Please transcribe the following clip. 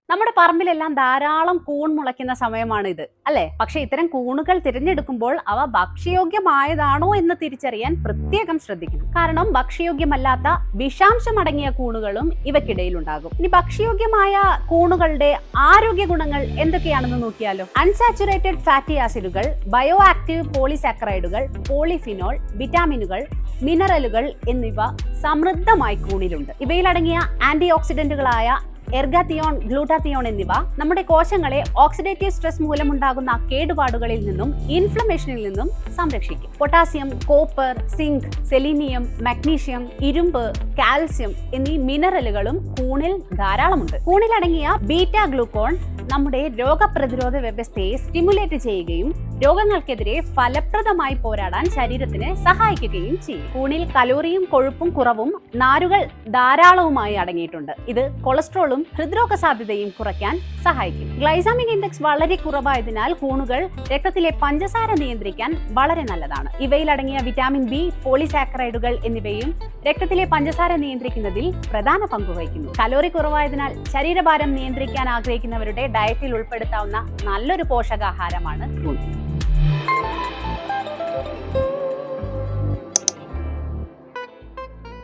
നമ്മുടെ പറമ്പിലെല്ലാം ധാരാളം കൂൺ മുളയ്ക്കുന്ന സമയമാണ് ഇത് അല്ലെ? പക്ഷെ ഇത്തരം കൂണുകൾ തിരഞ്ഞെടുക്കുമ്പോൾ അവ ഭക്ഷ്യയോഗ്യമായതാണോ എന്ന് തിരിച്ചറിയാൻ പ്രത്യേകം ശ്രദ്ധിക്കണം. കാരണം ഭക്ഷ്യയോഗ്യമല്ലാത്ത വിഷാംശമടങ്ങിയ കൂണുകളും ഇവയ്ക്കിടയിൽ ഉണ്ടാകും. ഇനി ഭക്ഷ്യയോഗ്യമായ കൂണുകളുടെ ആരോഗ്യ ഗുണങ്ങൾ എന്തൊക്കെയാണെന്ന് നോക്കിയാലോ. അൺസാച്ചുറേറ്റഡ് ഫാറ്റി ആസിഡുകൾ, ബയോ ആക്റ്റീവ് പോളിസാക്കറൈഡുകൾ, പോളിഫിനോൾ, വിറ്റാമിനുകൾ, മിനറലുകൾ എന്നിവ സമൃദ്ധമായി കൂണിലുണ്ട്. ഇവയിലടങ്ങിയ ആന്റി ഓക്സിഡന്റുകളായ എർഗാത്തിയോൺ, ഗ്ലൂട്ടാത്തിയോൺ എന്നിവ നമ്മുടെ കോശങ്ങളെ ഓക്സിഡേറ്റീവ് സ്ട്രെസ് മൂലമുണ്ടാകുന്ന കേടുപാടുകളിൽ നിന്നും ഇൻഫ്ലമേഷനിൽ നിന്നും സംരക്ഷിക്കും. Potassium, copper, zinc, selenium, magnesium, ഇരുമ്പ്, കാൽസ്യം എന്നീ മിനറലുകളും കൂണിൽ ധാരാളമുണ്ട്. കൂണിലടങ്ങിയ ബീറ്റാ ഗ്ലൂക്കോൺ നമ്മുടെ രോഗപ്രതിരോധ വ്യവസ്ഥയെ സ്റ്റിമുലേറ്റ് ചെയ്യുകയും രോഗങ്ങൾക്കെതിരെ ഫലപ്രദമായി പോരാടാൻ ശരീരത്തിന് സഹായിക്കുകയും ചെയ്യും. കൂണിൽ കലോറിയും കൊഴുപ്പും കുറവും നാരുകൾ ധാരാളവുമായി അടങ്ങിയിട്ടുണ്ട്. ഇത് കൊളസ്ട്രോളും ഹൃദ്രോഗ സാധ്യതയും കുറയ്ക്കാൻ സഹായിക്കും. ഗ്ലൈസാമിക് ഇൻഡെക്സ് വളരെ കുറവായതിനാൽ കൂണുകൾ രക്തത്തിലെ പഞ്ചസാര നിയന്ത്രിക്കാൻ വളരെ നല്ലതാണ്. ഇവയിലടങ്ങിയ വിറ്റാമിൻ ബി, പോളിസാക്കറൈഡുകൾ എന്നിവയും രക്തത്തിലെ പഞ്ചസാര നിയന്ത്രിക്കുന്നതിൽ പ്രധാന പങ്ക് വഹിക്കുന്നു. കലോറി കുറവായതിനാൽ ശരീരഭാരം നിയന്ത്രിക്കാൻ ആഗ്രഹിക്കുന്നവരുടെ ഡയറ്റിൽ ഉൾപ്പെടുത്താവുന്ന നല്ലൊരു പോഷകാഹാരമാണ് കൂൺ.